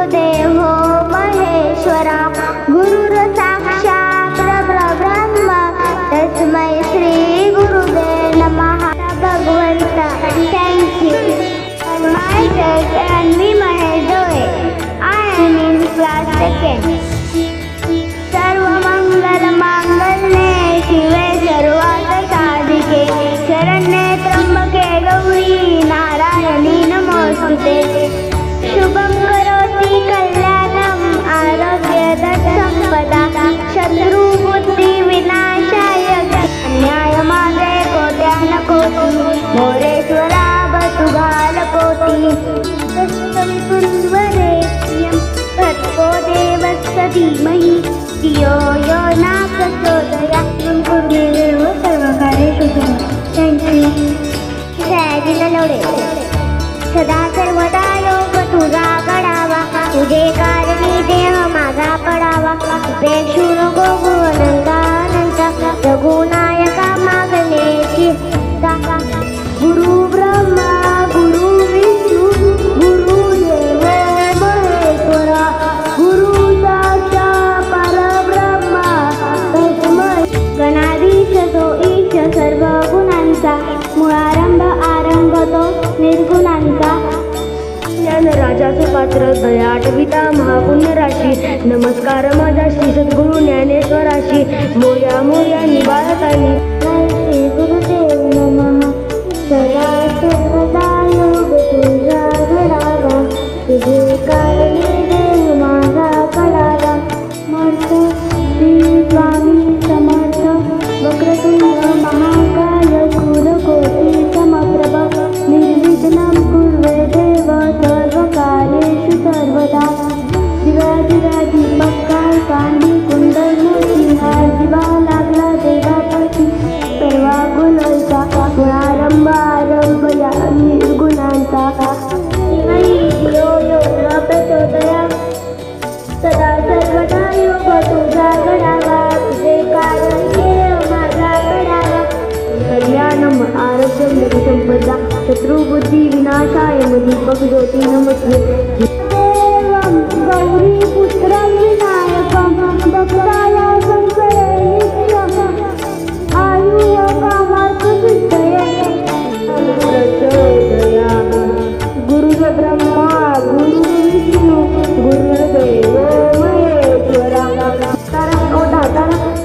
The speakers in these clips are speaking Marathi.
गुरुदेव महेश्वरा गुरुर साक्षात् परब्रह्म तस्मै श्री गुरुदेव नमः. भगवंता, thank you. Myself Anvi Mahesh Dole. I am in class 2nd. सर्व मंगल मांगल्ये शिवे सर्वार्थ साधिके शरण्ये त्र्यंबके गौरी नारायणी नमोस्तुते. शुभं करोति कल्याणं आरोग्यदं संपदा शत्रु बुद्धि विनाशाय न्यायमार्गे कोट्यानकोटि मोरेश्वरा बतुघालकोटि. तत्सवितुर्वरेण्यं भर्गो देवस्य धीमहि धियो यो न प्रचोदयात्. गुरुदेव सर्वकार्येषु सर्वदा. Thank you. सयाजीला लवडे. सदा सर्वदा योग तुझा घडावा तुझे कारणी देह माझा पडावा. उपेक्षू नको गुणवंता रघुनायका मागण्याची दाता. गुरु ब्रह्मा गुरु विष्णू गुरु देव महेश्वरा गुरु साक्षात् परब्रह्मा तस्मै. गणाधीश तो ईश सर्व गुणांचा मुळारंभ आरंभ तो निर्गुणांचा. ज्ञानराजाचे पात्र दया आठविता महापुण्य राशी. नमस्कार माझा श्री सद्गुरु ज्ञानेश्वराशी. मोर्या मोर्या निवारतानी. श्री गुरुदेव नमः. सदा सर्वदा योग तुझा घडावा तुझे कारणी देह माझा पडावा. समर्थ श्री स्वामी समर्थ वक्रतुंड महाकाय शूरकोटी समप्रभ निर्विघ्नं कुर्वे देव सर्वकार्येषु सर्वदा. दिव्या दिव्या दीपकाय कांडी कुंडल मोतीहार दिवा लागला देवापती सर्वा गुणांचा गुणारंभ आरंभ या निर्गुणांचा. धियो यो न प्रचोदयात्. सदा सर्वदा योग तुझा घडावा तुझे कारणी माझा पडावा. कल्याणम आरोग्यम संपदा शत्रुबुद्धी विनाशाय दीपक ज्योती नमस्ते. देवं गौरी पुत्रं विनायकं भक्ताय शंकरे नित्यं आयुः कामार्थसिद्धये प्रचोदयात्. गुरुर्ब्रह्मा गुरुर्विष्णू गुरुर्देव महेश्वरा.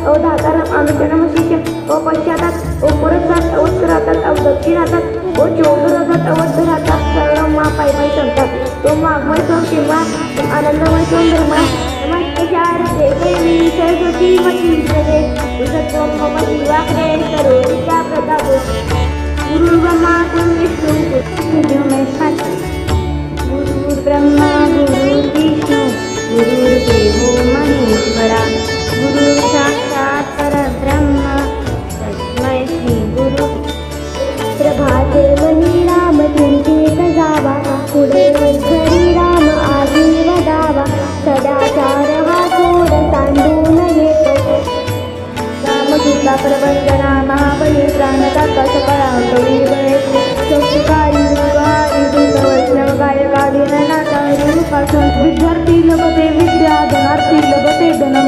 ओ दातारं अनुचरं शिष्य ओ पश्चातात ओ पुरस्तात ओ उत्तरातात ओ दक्षिणातात ओ चौधुरातात ओ धरातात सर्व मा पायी पायी चालतात. तो मागमय सोम किंवा आनंदमय सोम धर्मय नमस्कार देवी सरस्वती मती जगे सत्वमती वाक्रे करोतीच्या प्रतापो. गुरुर्ब्रह्मा गुरुर्विष्णू गुरुर्देव महेश्वरा. गुरुर्ब्रह्मा गुरुर्विष्णू गुरुर्देव महेश्वरा गुरु साक्षात् परब्रह्म तस्मै श्री गुरु. प्रभाते मनी राम चिंतित जावा पुढे वैखरी राम आधी वदावा. सदाचार हा थोड तांडून येतो रामगीता प्रवंदना महाबली प्राणदाता सकळा कवी बळे संस्कारी वैष्णव गायका दीननाथा हरिमुखासन. विद्यार्थी लभते विद्या धनार्थी लभते धनम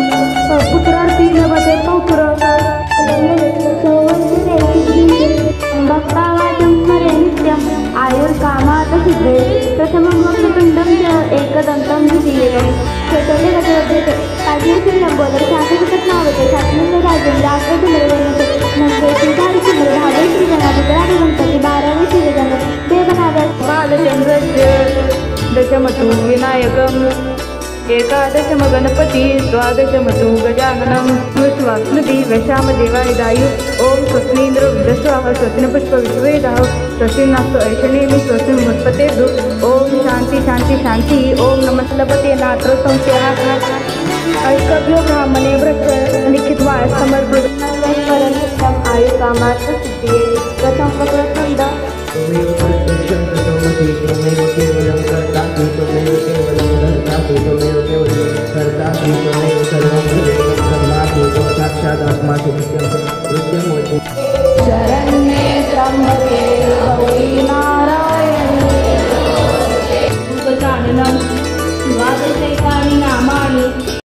पुत्रार्थी लभते पौत्र. भक्तावाचं स्मरे नित्यं आयुर्कामात् सिद्धये. प्रथमं वक्रतुण्डं च एकदन्तं द्वितीयकं चतुर्भुजं पाठ्येषु लंबोदर शास्त्रकृत नावते शास्त्रज्ञ राजेंद्र आकृतिनिर्वहणते नंदे श्रीधारी सुंदर भावे श्रीजनाथ गणाधी गणपती 12वे श्रीजन देवनागस. बालचंद्रस्य दशमतु विनायकम् एकादशम गणपति द्वादशमतु गजाननं स्मृति वैशामदेवाय दायु. ओम स्वस्नीन्द्र वृद्धस्वाह स्वस्नपुष्प विश्वेदाह स्वस्तिनास्तु ऐषणेमि स्वस्तिमुत्पते दु. ओम शांति शांति शांति. ओम नमस्लभते नात्र संशयात् ऐकभ्यो ब्राह्मणे व्रत लिखित्वा समर्पित. परम आयु कामार्थ सिद्धिये. प्रथम वक्रतुंड त्वमेव प्रत्यक्षं प्रथमसि त्वमेव केवलं कर्तासि त्वमेव केवलं धर्तासि त्वमेव केवलं कर्तासि त्वमेव सर्वं ब्रह्मासि त्वं साक्षात् आत्मासि नित्यं नित्यं होति. शरण्ये त्र्यंबके